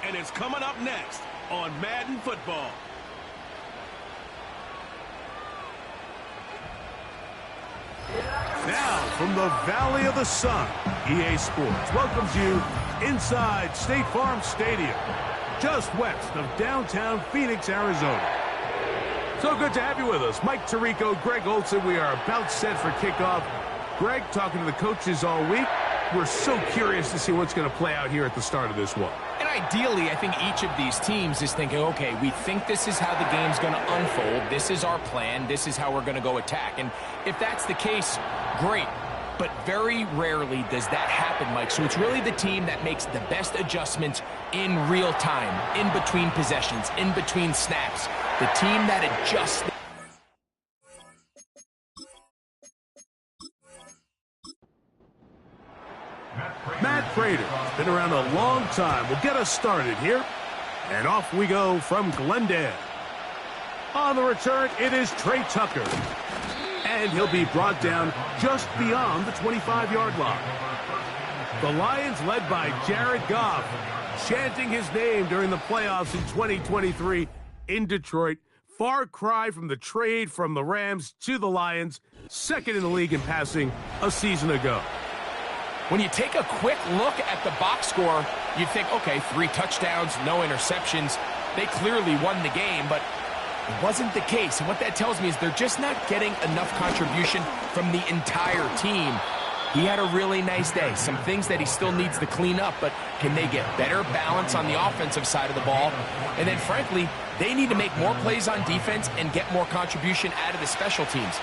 and it's coming up next on Madden Football. Now, from the Valley of the Sun, EA Sports welcomes you inside State Farm Stadium, just west of downtown Phoenix, Arizona. So good to have you with us. Mike Tirico, Greg Olson. We are about set for kickoff. Greg, talking to the coaches all week. We're so curious to see what's going to play out here at the start of this one. And ideally, I think each of these teams is thinking, okay, we think this is how the game's going to unfold. This is our plan. This is how we're going to go attack. And if that's the case, great. But very rarely does that happen, Mike. So it's really the team that makes the best adjustments in real time, in between possessions, in between snaps. The team that adjusts. Matt Prater, been around a long time, will get us started here. And off we go from Glendale. On the return, it is Trey Tucker. And he'll be brought down just beyond the 25-yard line. The Lions, led by Jared Goff, chanting his name during the playoffs in 2023 in Detroit. Far cry from the trade from the Rams to the Lions, second in the league in passing a season ago. When you take a quick look at the box score, you think, okay, 3 touchdowns, no interceptions. They clearly won the game, but it wasn't the case. And what that tells me is they're just not getting enough contribution from the entire team. He had a really nice day. Some things that he still needs to clean up, but can they get better balance on the offensive side of the ball? And then, frankly, they need to make more plays on defense and get more contribution out of the special teams.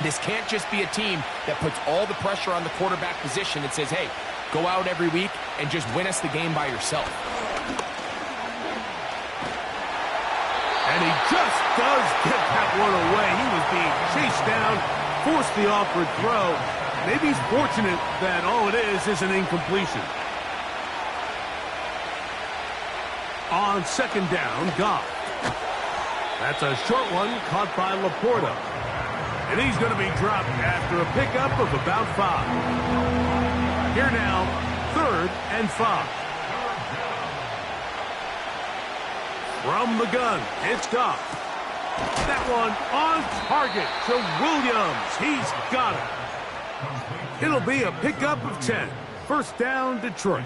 This can't just be a team that puts all the pressure on the quarterback position and says, hey, go out every week and just win us the game by yourself. And he just does get that one away. He was being chased down, forced the awkward throw. Maybe he's fortunate that all it is an incompletion. On second down, Goff. That's a short one caught by Laporta. And he's going to be dropped after a pickup of about 5. Here now, 3rd and 5. From the gun, it's Goff. That one on target to Williams. He's got it. It'll be a pickup of 10. First down, Detroit.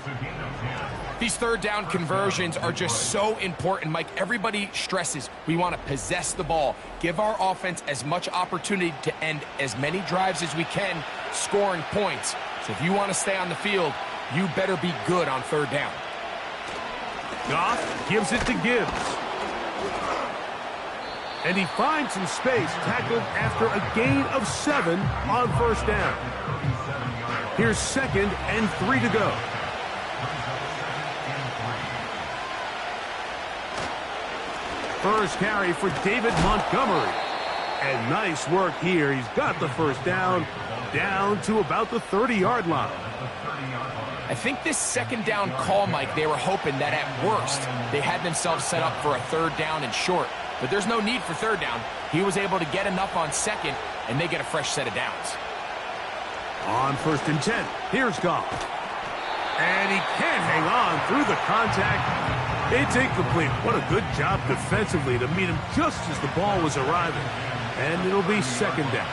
These third down conversions are just so important, Mike. Everybody stresses we want to possess the ball, give our offense as much opportunity to end as many drives as we can, scoring points. So if you want to stay on the field, you better be good on third down. Goff gives it to Gibbs. And he finds some space, tackled after a gain of 7 on first down. Here's 2nd and 3 to go. First carry for David Montgomery. And nice work here. He's got the first down to about the 30-yard line. I think this second down call, Mike, they were hoping that at worst they had themselves set up for a third down and short. But there's no need for third down. He was able to get enough on second, and they get a fresh set of downs. On 1st and 10, here's Goff. And he can't hang on through the contact. It's incomplete. What a good job defensively to meet him just as the ball was arriving. And it'll be 2nd down.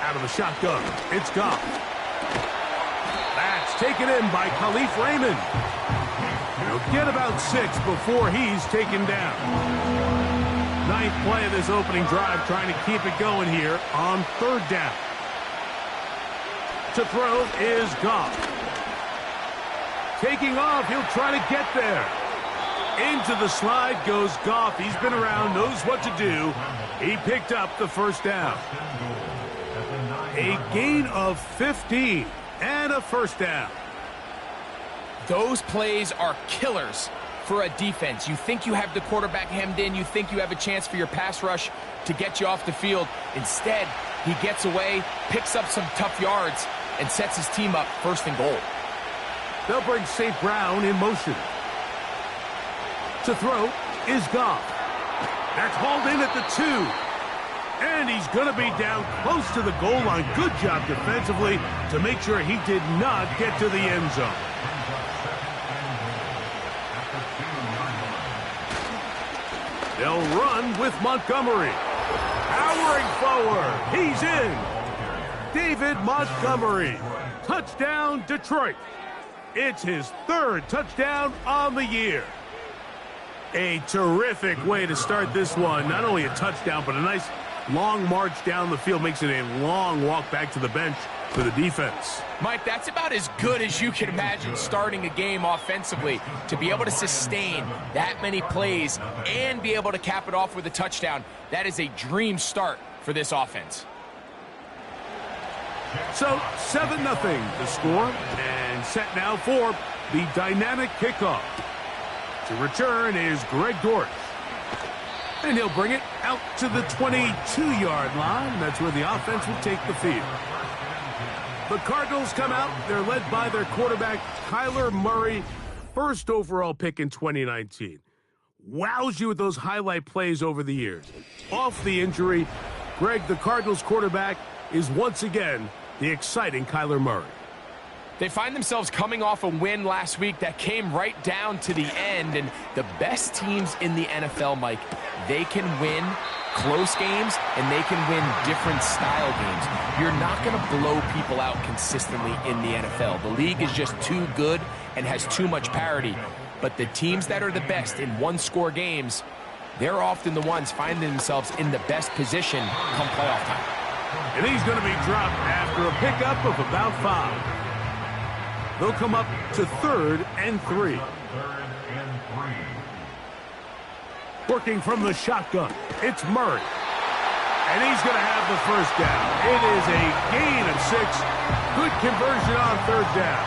Out of the shotgun, it's Goff. That's taken in by Khalif Raymond. He'll get about 6 before he's taken down. 9th play of this opening drive, trying to keep it going here on 3rd down. To throw is Goff. Taking off, he'll try to get there. Into the slide goes Goff. He's been around, knows what to do. He picked up the first down. A gain of 15 and a first down. Those plays are killers for a defense. You think you have the quarterback hemmed in. You think you have a chance for your pass rush to get you off the field. Instead, he gets away, picks up some tough yards, and sets his team up 1st and goal. They'll bring St. Brown in motion. To throw is Goff. That's hauled in at the 2. And he's going to be down close to the goal line. Good job defensively to make sure he did not get to the end zone. They'll run with Montgomery. Powering forward. He's in. David Montgomery. Touchdown, Detroit. It's his third touchdown on the year. A terrific way to start this one. Not only a touchdown, but a nice long march down the field. Makes it a long walk back to the bench for the defense. Mike, that's about as good as you can imagine starting a game offensively. To be able to sustain that many plays and be able to cap it off with a touchdown, that is a dream start for this offense. So 7-0 the score, and set now for the dynamic kickoff. To return is Greg Dortch. And he'll bring it out to the 22-yard line. That's where the offense will take the field. The Cardinals come out. They're led by their quarterback, Kyler Murray, first overall pick in 2019. Wows you with those highlight plays over the years. Off the injury, Greg, the Cardinals quarterback, is once again the exciting Kyler Murray. They find themselves coming off a win last week that came right down to the end, and the best teams in the NFL, Mike, they can win close games and they can win different style games. You're not going to blow people out consistently in the NFL. The league is just too good and has too much parity. But the teams that are the best in one-score games, they're often the ones finding themselves in the best position come playoff time. And he's going to be dropped after a pickup of about 5. They'll come up to 3rd and 3. Working from the shotgun, it's Murray. And he's going to have the first down. It is a gain of 6. Good conversion on 3rd down.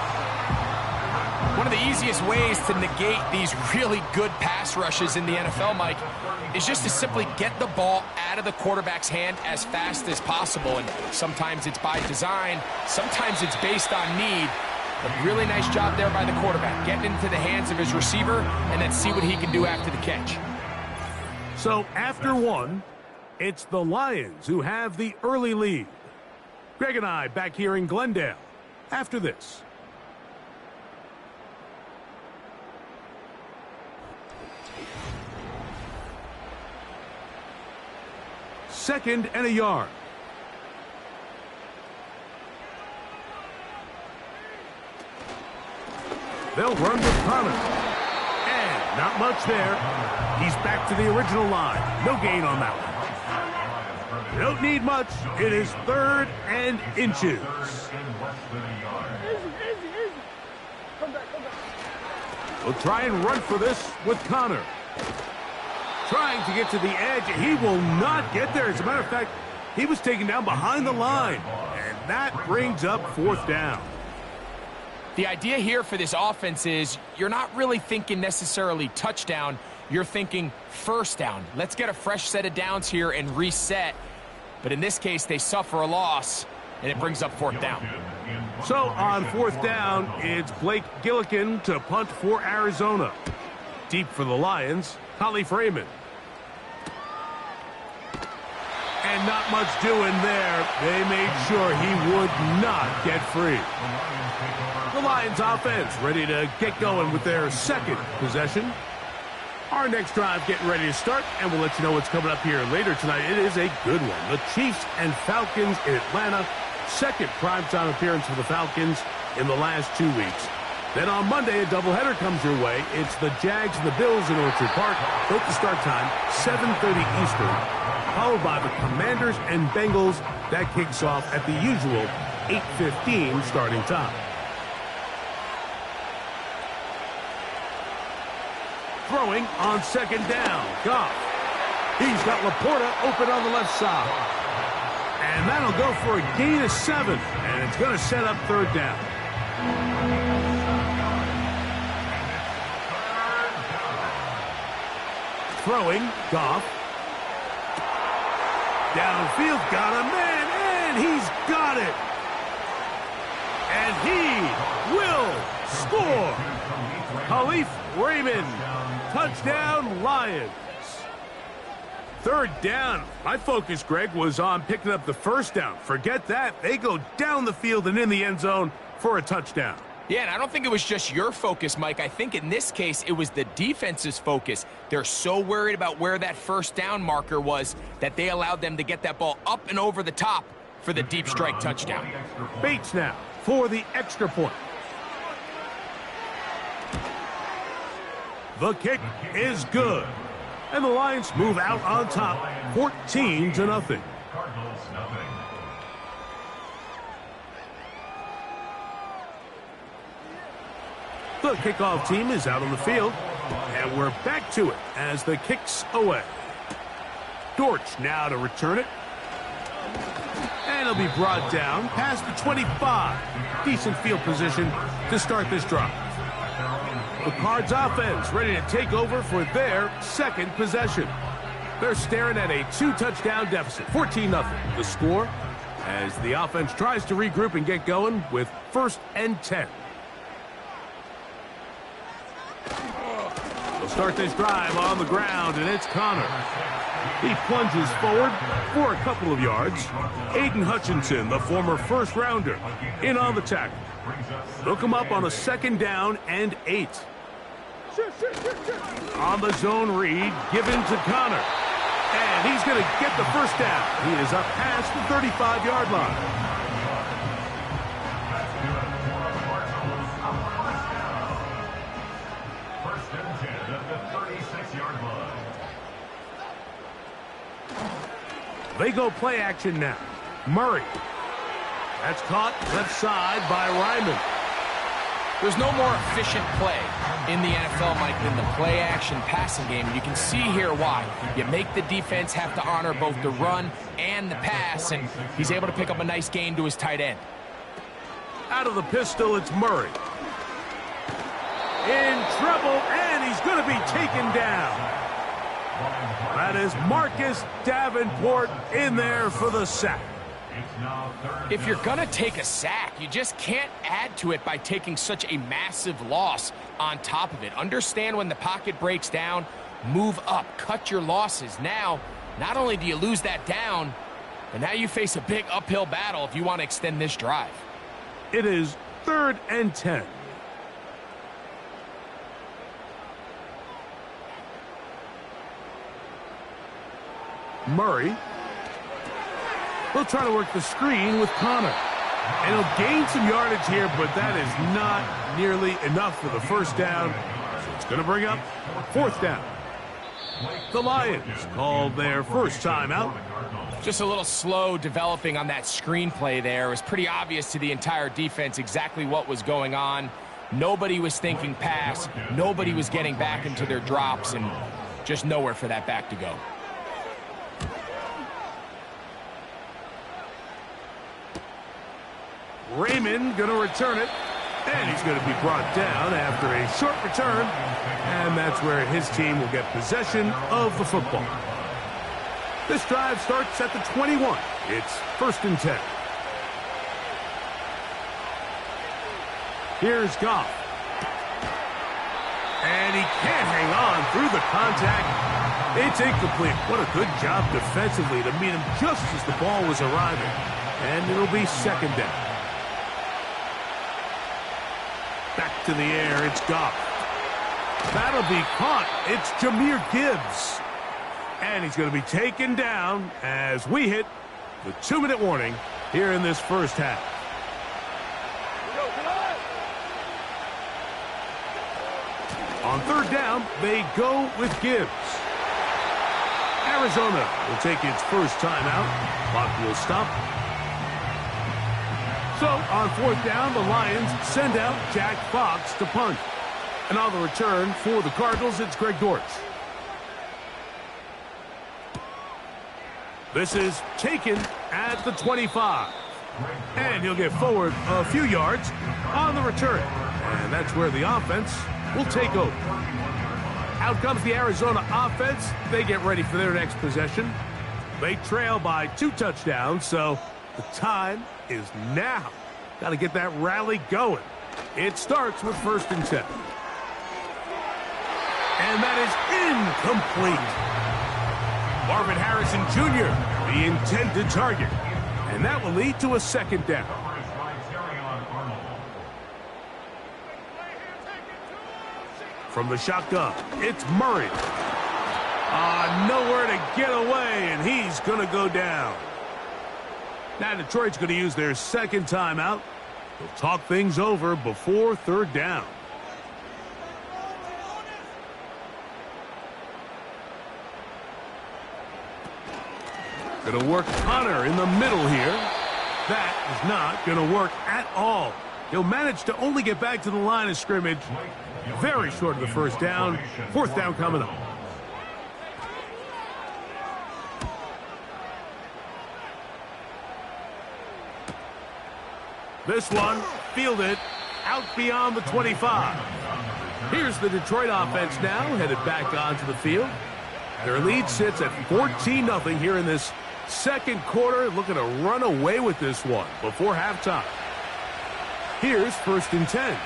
One of the easiest ways to negate these really good pass rushes in the NFL, Mike, is just to simply get the ball out of the quarterback's hand as fast as possible. And sometimes it's by design, sometimes it's based on need. But really nice job there by the quarterback, getting into the hands of his receiver, and then see what he can do after the catch. So after 1, it's the Lions who have the early lead. Greg and I back here in Glendale after this. Second and a yard. They'll run with Connor. And not much there. He's back to the original line. No gain on that one. They don't need much. It is 3rd and inches. We'll try and run for this with Connor. Trying to get to the edge. He will not get there. As a matter of fact, he was taken down behind the line. And that brings up 4th down. The idea here for this offense is you're not really thinking necessarily touchdown. You're thinking first down. Let's get a fresh set of downs here and reset. But in this case, they suffer a loss, and it brings up 4th down. So on 4th down, it's Blake Gillikin to punt for Arizona. Deep for the Lions, Holly Freeman. And not much doing there. They made sure he would not get free. The Lions offense ready to get going with their 2nd possession. Our next drive getting ready to start, and we'll let you know what's coming up here later tonight. It is a good one. The Chiefs and Falcons in Atlanta. 2nd primetime appearance for the Falcons in the last 2 weeks. Then on Monday, a doubleheader comes your way. It's the Jags and the Bills in Orchard Park. Both the start time, 7:30 Eastern, followed by the Commanders and Bengals. That kicks off at the usual 8:15 starting time. Throwing on 2nd down, Goff. He's got Laporta open on the left side. And that'll go for a gain of 7. And it's going to set up 3rd down. Throwing, Goff. Downfield, got a man, and he's got it. And he will score. Khalif Raymond, touchdown Lions. 3rd down. My focus, Greg, was on picking up the 1st down. Forget that. They go down the field and in the end zone for a touchdown. Yeah, and I don't think it was just your focus, Mike. I think in this case, it was the defense's focus. They're so worried about where that first down marker was that they allowed them to get that ball up and over the top for the deep strike touchdown. Bates now for the extra point. The kick is good. And the Lions move out on top, 14-0. The kickoff team is out on the field, and we're back to it as the kick's away. Dortch now to return it. And he'll be brought down past the 25. Decent field position to start this drive. The Cards offense ready to take over for their second possession. They're staring at a 2-touchdown deficit, 14-0. The score as the offense tries to regroup and get going with 1st and 10. They'll start this drive on the ground, and it's Connor. He plunges forward for a couple of yards. Aiden Hutchinson, the former first-rounder, in on the tackle. Look him up on a 2nd down and 8. On the zone read, given to Connor. And he's going to get the first down. He is up past the 35-yard line. They go play action now. Murray. That's caught left side by Ryman. There's no more efficient play in the NFL, Mike, than the play-action passing game. You can see here why. You make the defense have to honor both the run and the pass, and he's able to pick up a nice gain to his tight end. Out of the pistol, it's Murray. In trouble, and he's going to be taken down. That is Marcus Davenport in there for the sack. If you're going to take a sack, you just can't add to it by taking such a massive loss on top of it. Understand when the pocket breaks down, move up, cut your losses. Now, not only do you lose that down, but now you face a big uphill battle if you want to extend this drive. It is 3rd and 10. Murray will try to work the screen with Connor. And he'll gain some yardage here, but that is not nearly enough for the first down. So it's going to bring up 4th down. The Lions called their first timeout. Just a little slow developing on that screenplay there. It was pretty obvious to the entire defense exactly what was going on. Nobody was thinking pass. Nobody was getting back into their drops, and just nowhere for that back to go. Raymond going to return it, and he's going to be brought down after a short return, and that's where his team will get possession of the football. This drive starts at the 21. It's 1st and 10. Here's Goff. And he can't hang on through the contact. It's incomplete. What a good job defensively to meet him just as the ball was arriving. And it'll be 2nd down. Back to the air, it's Goff. That'll be caught. It's Jahmyr Gibbs. And he's going to be taken down as we hit the 2-minute warning here in this first half. On 3rd down, they go with Gibbs. Arizona will take its first timeout. Clock will stop. So, on 4th down, the Lions send out Jack Fox to punt. And on the return for the Cardinals, it's Greg Dortch. This is taken at the 25. And he'll get forward a few yards on the return. And that's where the offense will take over. Out comes the Arizona offense. They get ready for their next possession. They trail by 2 touchdowns, so the time is now. Got to get that rally going. It starts with 1st and 10. And that is incomplete. Marvin Harrison Jr., the intended target. And that will lead to a 2nd down. from the shotgun. It's Murray. Nowhere to get away, and he's going to go down. Now Detroit's going to use their second timeout. They'll talk things over before third down. Going to work Connor in the middle here. That is not going to work at all. He'll manage to only get back to the line of scrimmage. Very short of the first down. Fourth down coming up. This one, fielded out beyond the 25. Here's the Detroit offense now, headed back onto the field. Their lead sits at 14-0 here in this second quarter, looking to run away with this one before halftime. Here's 1st and 10.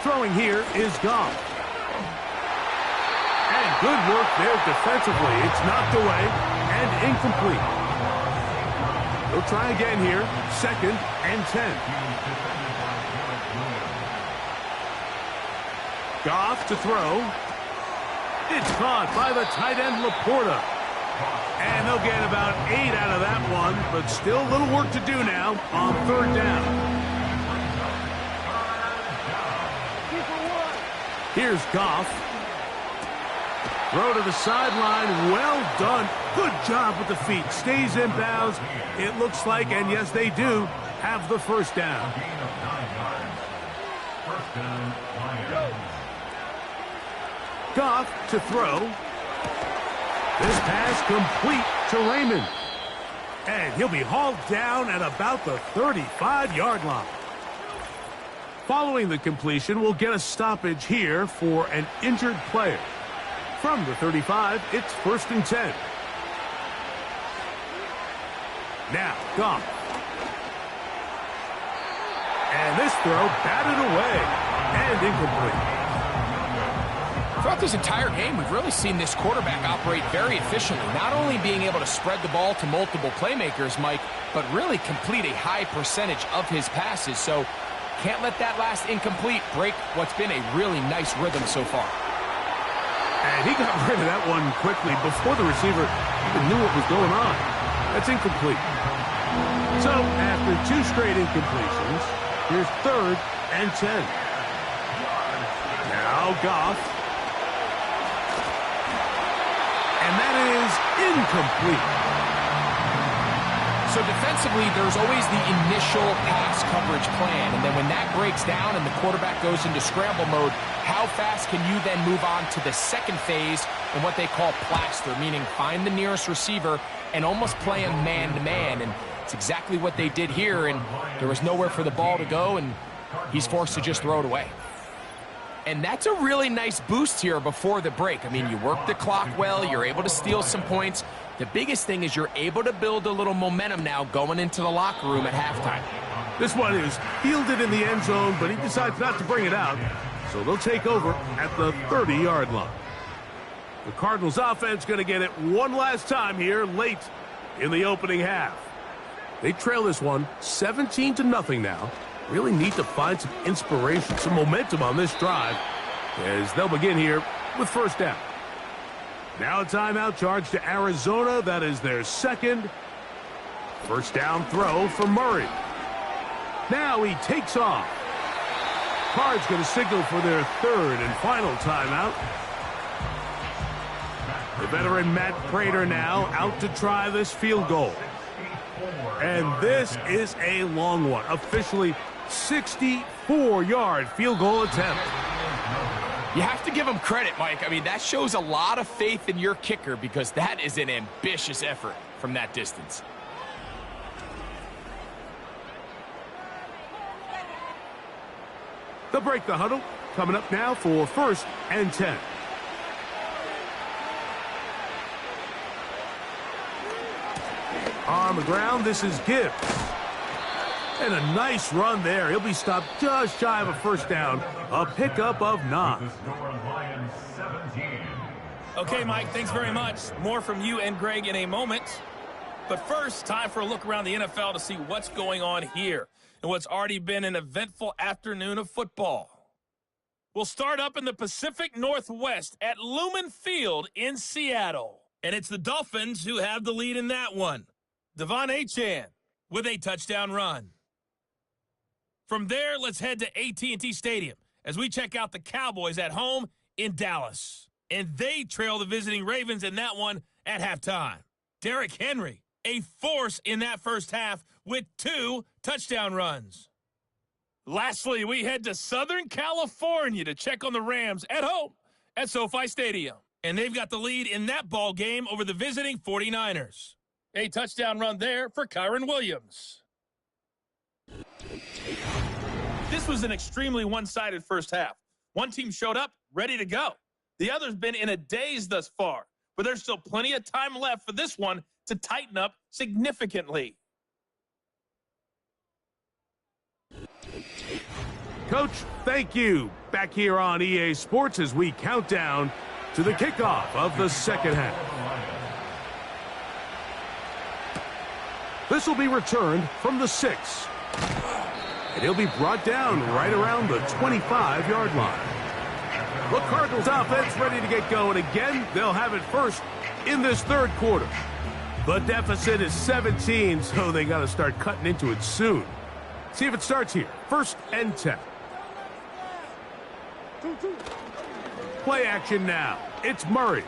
Throwing here is Goff. And good work there defensively. It's knocked away and incomplete. They'll try again here, 2nd and 10. Goff to throw. It's caught by the tight end Laporta. And they'll get about 8 out of that one, but still a little work to do now on third down. Here's Goff. Throw to the sideline. Well done. Good job with the feet. Stays in bounds. It looks like, and yes, they do, have the first down. Goff to throw. This pass complete to Raymond. And he'll be hauled down at about the 35-yard line. Following the completion, we'll get a stoppage here for an injured player. From the 35, it's 1st and 10. Now, Goff. And this throw batted away and incomplete. Throughout this entire game, we've really seen this quarterback operate very efficiently, not only being able to spread the ball to multiple playmakers, Mike, but really complete a high percentage of his passes. So can't let that last incomplete break what's been a really nice rhythm so far. And he got rid of that one quickly before the receiver even knew what was going on. That's incomplete. So after 2 straight incompletions, here's 3rd and 10. Now Goff. And that is incomplete. So defensively, there's always the initial pass coverage plan. And then when that breaks down and the quarterback goes into scramble mode, how fast can you then move on to the second phase in what they call plaster, meaning find the nearest receiver and almost play him man-to-man. And it's exactly what they did here, and there was nowhere for the ball to go, and he's forced to just throw it away. And that's a really nice boost here before the break. I mean, you work the clock well, you're able to steal some points. The biggest thing is you're able to build a little momentum now going into the locker room at halftime. This one is fielded in the end zone, but he decides not to bring it out. So they'll take over at the 30-yard line. The Cardinals offense going to get it one last time here late in the opening half. They trail this one 17-0 now. Really need to find some inspiration, some momentum on this drive as they'll begin here with first down. Now a timeout charge to Arizona. That is their second. First down throw for Murray. Now he takes off. Cards going to signal for their third and final timeout. The veteran Matt Prater now out to try this field goal. And this is a long one. Officially 64-yard field goal attempt. You have to give him credit, Mike. I mean, that shows a lot of faith in your kicker because that is an ambitious effort from that distance. They'll break the huddle. Coming up now for 1st and 10. On the ground, this is Gibbs. And a nice run there. He'll be stopped just shy of a first down. A pickup of 9. Okay, Mike, thanks very much. More from you and Greg in a moment. But first, time for a look around the NFL to see what's going on here. in what's already been an eventful afternoon of football. We'll start up in the Pacific Northwest at Lumen Field in Seattle. And it's the Dolphins who have the lead in that one. Devon Achane with a touchdown run. From there, let's head to AT&T Stadium as we check out the Cowboys at home in Dallas. And they trail the visiting Ravens in that one at halftime. Derrick Henry, a force in that first half with 2 touchdown runs. Lastly, we head to Southern California to check on the Rams at home at SoFi Stadium. And they've got the lead in that ball game over the visiting 49ers. A touchdown run there for Kyron Williams. This was an extremely one-sided first half. One team showed up, ready to go. The other's been in a daze thus far, but there's still plenty of time left for this one to tighten up significantly. Coach, thank you. Back here on EA Sports as we count down to the kickoff of the second half. This will be returned from the 6. And he'll be brought down right around the 25-yard line. The Cardinals offense ready to get going again. They'll have it first in this third quarter. The deficit is 17, so they got to start cutting into it soon. See if it starts here. 1st and 10. Play action now. It's Murray.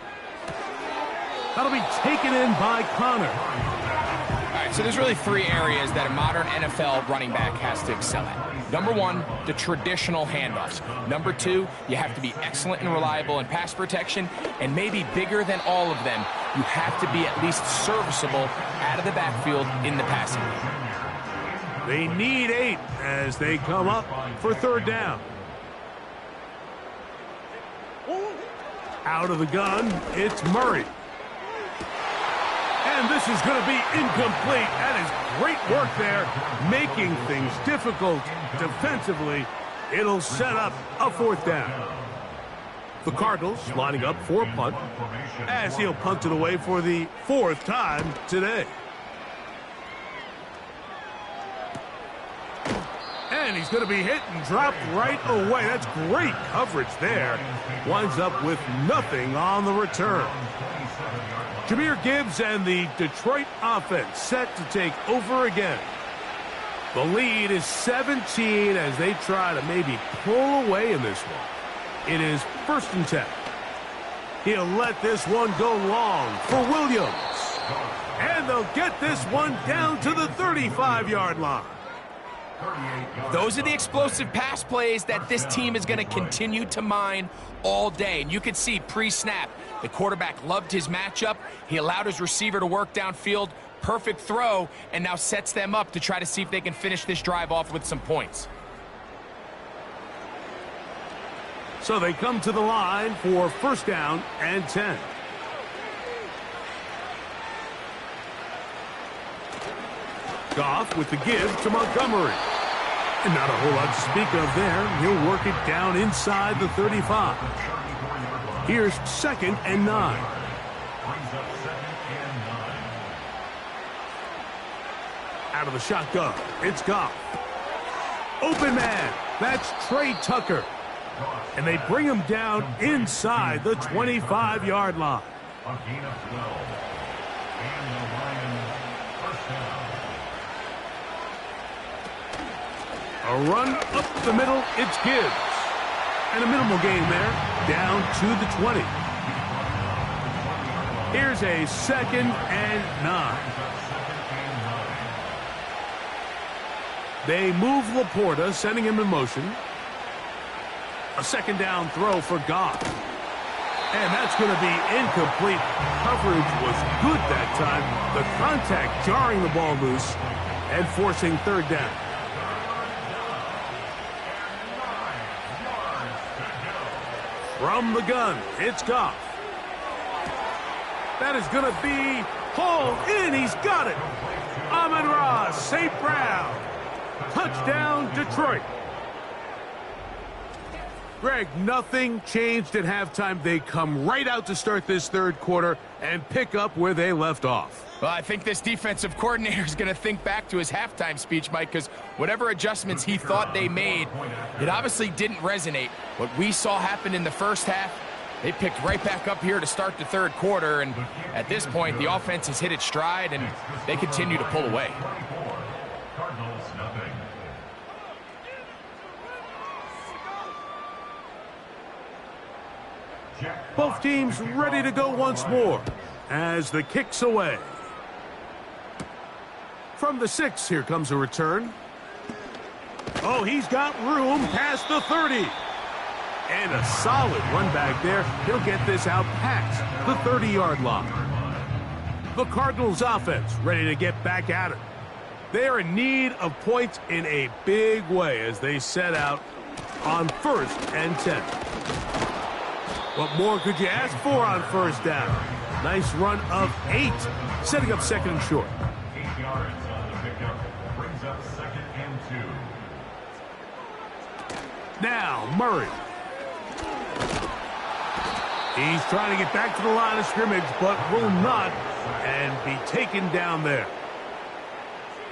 That'll be taken in by Connor. All right, so there's really 3 areas that a modern NFL running back has to excel at. Number 1, the traditional handoffs. Number 2, you have to be excellent and reliable in pass protection. And maybe bigger than all of them, you have to be at least serviceable out of the backfield in the passing game. They need 8 as they come up for 3rd down. Out of the gun, it's Murray. And this is going to be incomplete. That is great work there, making things difficult defensively. It'll set up a 4th down. The Cardinals lining up for a punt as he'll punt it away for the 4th time today. And he's going to be hit and dropped right away. That's great coverage there. Winds up with nothing on the return. Jahmyr Gibbs and the Detroit offense set to take over again. The lead is 17 as they try to maybe pull away in this one. It is 1st and 10. He'll let this one go long for Williams. And they'll get this one down to the 35-yard line. Those are the explosive pass plays that this team is going to continue to mine all day. And you can see pre-snap, the quarterback loved his matchup. He allowed his receiver to work downfield. Perfect throw, and now sets them up to try to see if they can finish this drive off with some points. So they come to the line for 1st down and 10. Goff with the give to Montgomery. And not a whole lot to speak of there. He'll work it down inside the 35. Here's 2nd and 9. Out of the shotgun, it's Goff. Open man, that's Trey Tucker. And they bring him down inside the 25-yard line. A run up the middle, it's Gibbs. And a minimal gain there, down to the 20. Here's a 2nd and 9. They move Laporta, sending him in motion. A 2nd down throw for Goff. And that's going to be incomplete. Coverage was good that time. The contact jarring the ball loose and forcing 3rd down. From the gun, it's Goff. That is going to be hauled in. He's got it. Amon-Ra St. Brown. Touchdown, Detroit. Greg, nothing changed at halftime. They come right out to start this third quarter and pick up where they left off. Well, I think this defensive coordinator is going to think back to his halftime speech, Mike, because whatever adjustments he thought they made, it obviously didn't resonate. What we saw happen in the first half, they picked right back up here to start the third quarter, and at this point, the offense has hit its stride, and they continue to pull away. Both teams ready to go once more as the kick's away. From the 6, here comes a return. Oh, he's got room past the 30. And a solid run back there. He'll get this out past the 30-yard line. The Cardinals offense ready to get back at it. They are in need of points in a big way as they set out on 1st and 10. What more could you ask for on first down? Nice run of 8, setting up 2nd and short. 8 yards on the pickup, brings up 2nd and 2. Now, Murray. He's trying to get back to the line of scrimmage, but will not, and be taken down there.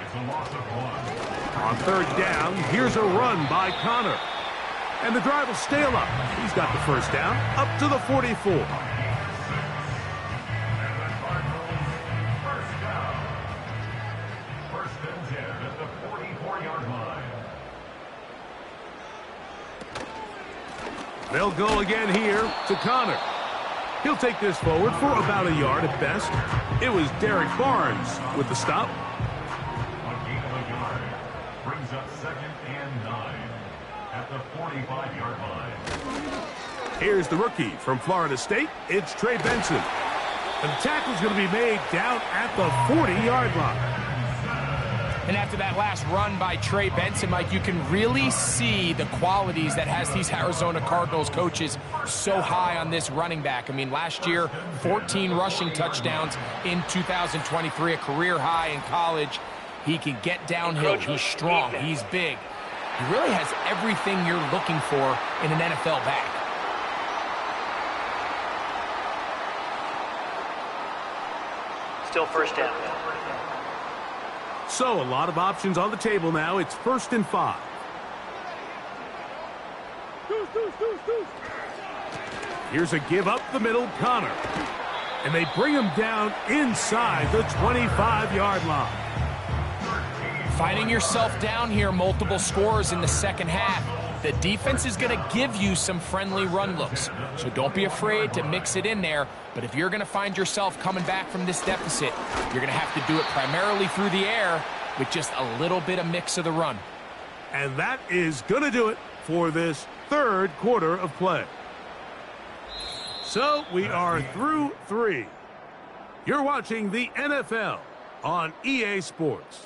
It's a loss of 1. On 3rd down, here's a run by Connor. And the drive will stay alive. He's got the first down, up to the 44. They'll go again here to Connor. He'll take this forward for about a yard at best. It was Derek Barnes with the stop. A gain of a yard brings up 2nd and 9 at the 45-yard line. Here's the rookie from Florida State. It's Trey Benson. And the tackle's going to be made down at the 40-yard line. And after that last run by Trey Benson, Mike, you can really see the qualities that has these Arizona Cardinals coaches so high on this running back. I mean, last year, 14 rushing touchdowns in 2023, a career high in college. He can get downhill. He's strong. He's big. He really has everything you're looking for in an NFL back. Still first down. So a lot of options on the table now. It's 1st and 5. Here's a give up the middle, Connor. And they bring him down inside the 25-yard line. Finding yourself down here, multiple scores in the second half. The defense is going to give you some friendly run looks, so don't be afraid to mix it in there. But if you're going to find yourself coming back from this deficit, you're going to have to do it primarily through the air with just a little bit of mix of the run. And that is going to do it for this third quarter of play. So we are through 3. You're watching the NFL on EA Sports.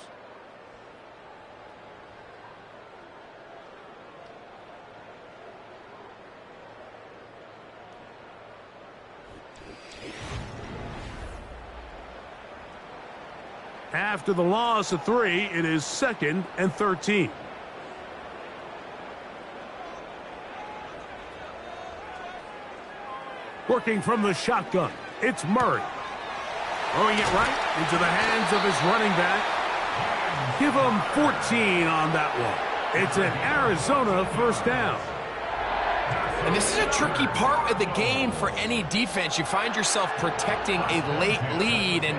After the loss of 3, it is 2nd and 13. Working from the shotgun, it's Murray. Throwing it right into the hands of his running back. Give him 14 on that one. It's an Arizona first down. And this is a tricky part of the game for any defense. You find yourself protecting a late lead, and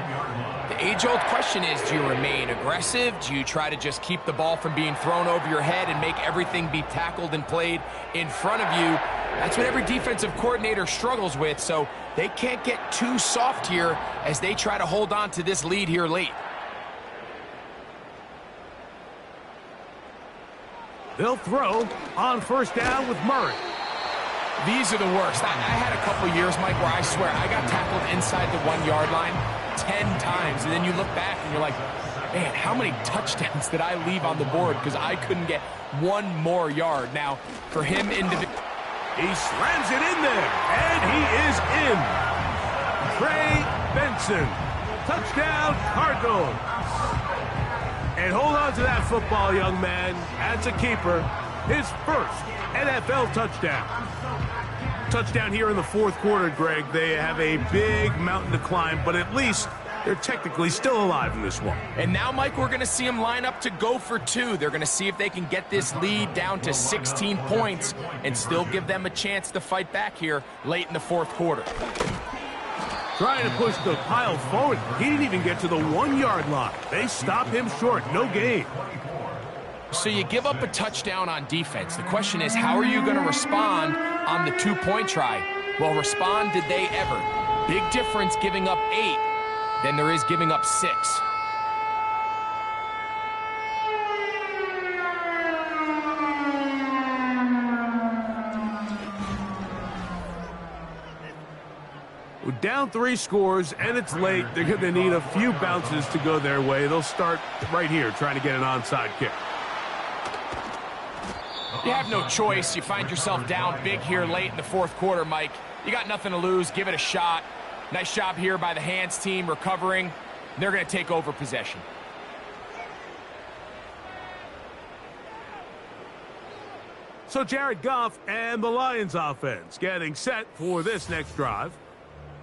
the age-old question is, do you remain aggressive? Do you try to just keep the ball from being thrown over your head and make everything be tackled and played in front of you? That's what every defensive coordinator struggles with, so they can't get too soft here as they try to hold on to this lead here late. They'll throw on first down with Murray. These are the worst. I had a couple years, Mike, where I swear I got tackled inside the 1-yard line 10 times, and then you look back and you're like, man, how many touchdowns did I leave on the board because I couldn't get one more yard? Now, for him individually, he slams it in there, and he is in. Trey Benson, touchdown Cardinals. And hold on to that football, young man. That's a keeper. his first NFL touchdown. Touchdown here in the fourth quarter, Greg. They have a big mountain to climb, but at least they're technically still alive in this one. And now, Mike, we're going to see them line up to go for two. They're going to see if they can get this lead down to 16 points and still give them a chance to fight back here late in the fourth quarter. Trying to push the pile forward. He didn't even get to the 1-yard line. They stop him short. No gain. So you give up a touchdown on defense. The question is, how are you going to respond on the two-point try? Well, respond did they ever? Big difference giving up 8 than there is giving up 6. We're down 3 scores, and it's late. They're going to need a few bounces to go their way. They'll start right here trying to get an onside kick. You have no choice. You find yourself down big here late in the fourth quarter, Mike. You got nothing to lose. Give it a shot. Nice job here by the hands team recovering. They're going to take over possession. So Jared Goff and the Lions offense getting set for this next drive.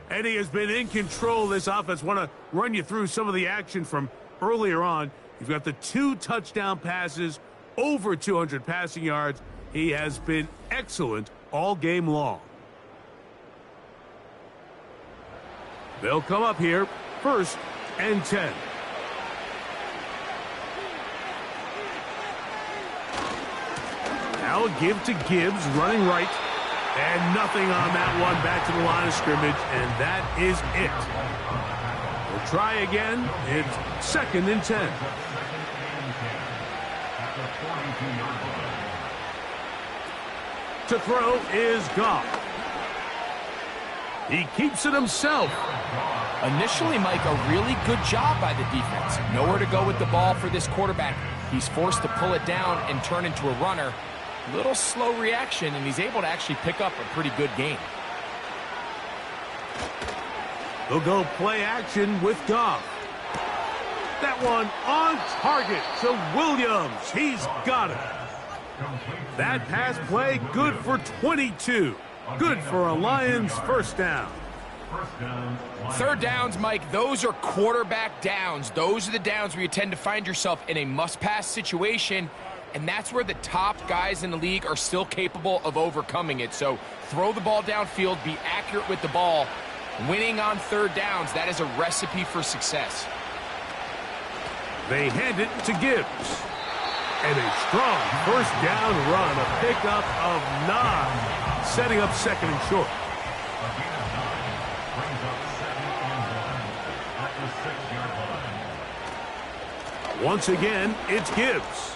And he has been in control of this offense. Want to run you through some of the action from earlier on. You've got the 2 touchdown passes, over 200 passing yards. He has been excellent all game long. They'll come up here, 1st and 10. Now a give to Gibbs, running right. And nothing on that one. Back to the line of scrimmage, and that is it. We'll try again. It's 2nd and 10. To throw is Goff. He keeps it himself. Initially, Mike, a really good job by the defense. Nowhere to go with the ball for this quarterback. He's forced to pull it down and turn into a runner. Little slow reaction, and he's able to actually pick up a pretty good game. They'll go play action with Goff. That one on target to Williams. He's got it. That pass play good for 22. Good for a Lions first down. Third downs, Mike, those are quarterback downs. Those are the downs where you tend to find yourself in a must-pass situation, and that's where the top guys in the league are still capable of overcoming it. So throw the ball downfield, be accurate with the ball. Winning on third downs, that is a recipe for success. They hand it to Gibbs. And a strong first down run, a pickup of 9, setting up 2nd and short. Once again, it's Gibbs.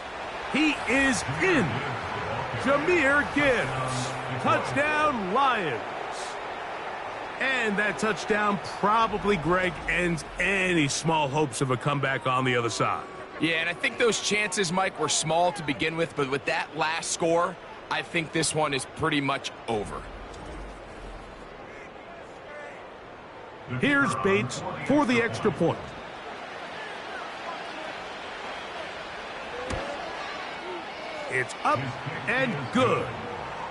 He is in. Jahmyr Gibbs. Touchdown, Lions. And that touchdown probably, Greg, ends any small hopes of a comeback on the other side. Yeah, and I think those chances, Mike, were small to begin with, but with that last score, I think this one is pretty much over. Here's Bates for the extra point. It's up and good.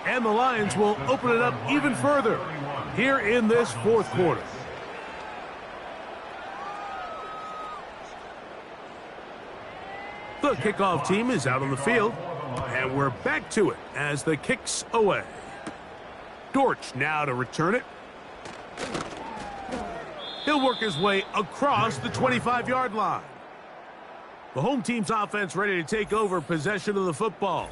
And the Lions will open it up even further here in this fourth quarter. The kickoff team is out on the field, and we're back to it as the kick's away. Dortch now to return it. He'll work his way across the 25-yard line. The home team's offense ready to take over possession of the football.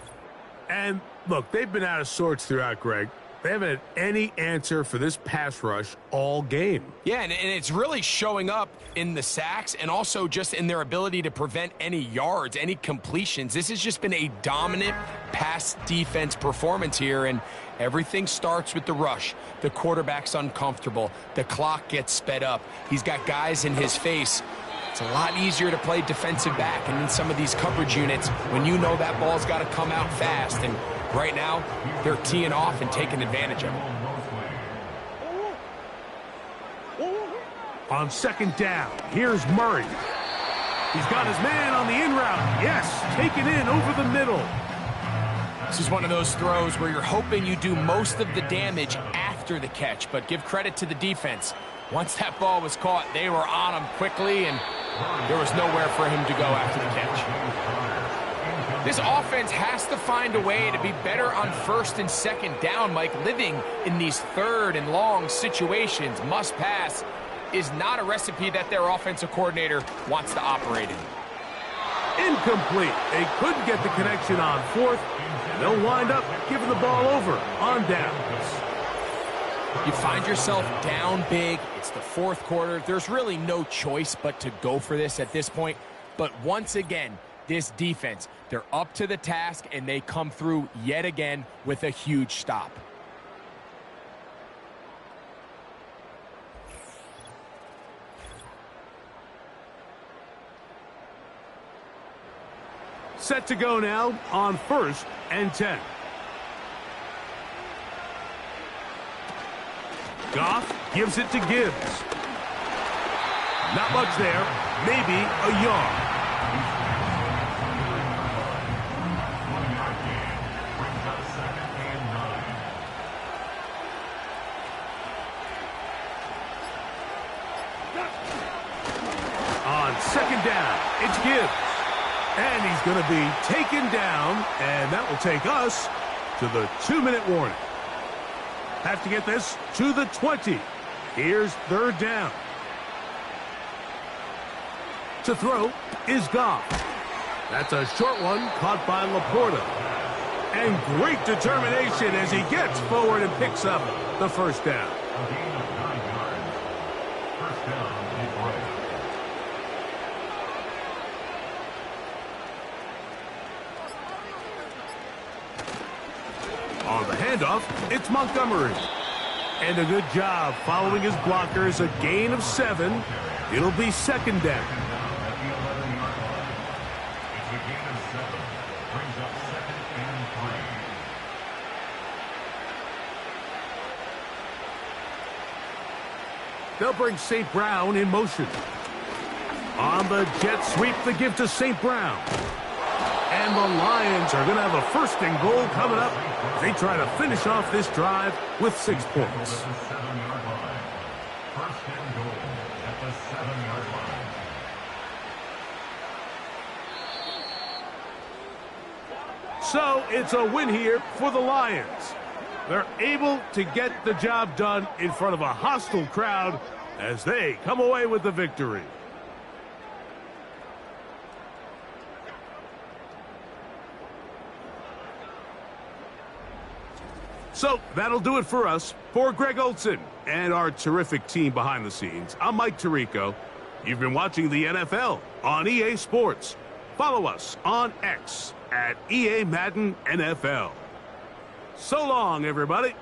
And, look, they've been out of sorts throughout, Greg. They haven't had any answer for this pass rush all game. Yeah, and it's really showing up in the sacks and also just in their ability to prevent any yards, any completions. This has just been a dominant pass defense performance here, and everything starts with the rush. The quarterback's uncomfortable. The clock gets sped up. He's got guys in his face. It's a lot easier to play defensive back and in some of these coverage units when you know that ball's got to come out fast. And right now, they're teeing off and taking advantage of it. On second down, here's Murray. He's got his man on the in route. Yes, taken in over the middle. This is one of those throws where you're hoping you do most of the damage after the catch, but give credit to the defense. Once that ball was caught, they were on him quickly, and there was nowhere for him to go after the catch. This offense has to find a way to be better on first and second down, Mike. Living in these third and long situations, must pass, is not a recipe that their offensive coordinator wants to operate in. Incomplete. They couldn't get the connection on fourth, and they'll wind up giving the ball over on downs. You find yourself down big. It's the fourth quarter. There's really no choice but to go for this at this point. But once again, this defense, they're up to the task, and they come through yet again with a huge stop. Set to go now on 1st and 10. Goff gives it to Gibbs. Not much there. Maybe a yard. On 2nd down, it's Gibbs. And he's going to be taken down, and that will take us to the 2-minute warning. Have to get this to the 20. Here's 3rd down. To throw is Goff. That's a short one caught by Laporta. And great determination as he gets forward and picks up the 1st down. A gain of 9 yards. 1st down, Detroit. On the handoff, it's Montgomery. And a good job following his blockers, a gain of 7. It'll be 2nd down. At the 11-yard line. It's a gain of 7. Brings up 2nd and 3. They'll bring St. Brown in motion. On the jet sweep, the give to St. Brown. And the Lions are going to have a 1st and goal coming up. They try to finish off this drive with 6 points. At the 7-yard line. 1st and goal at the 7-yard line. So it's a win here for the Lions. They're able to get the job done in front of a hostile crowd as they come away with the victory. So that'll do it for us. For Greg Olson and our terrific team behind the scenes, I'm Mike Tirico. You've been watching the NFL on EA Sports. Follow us on X at EA Madden NFL. So long, everybody.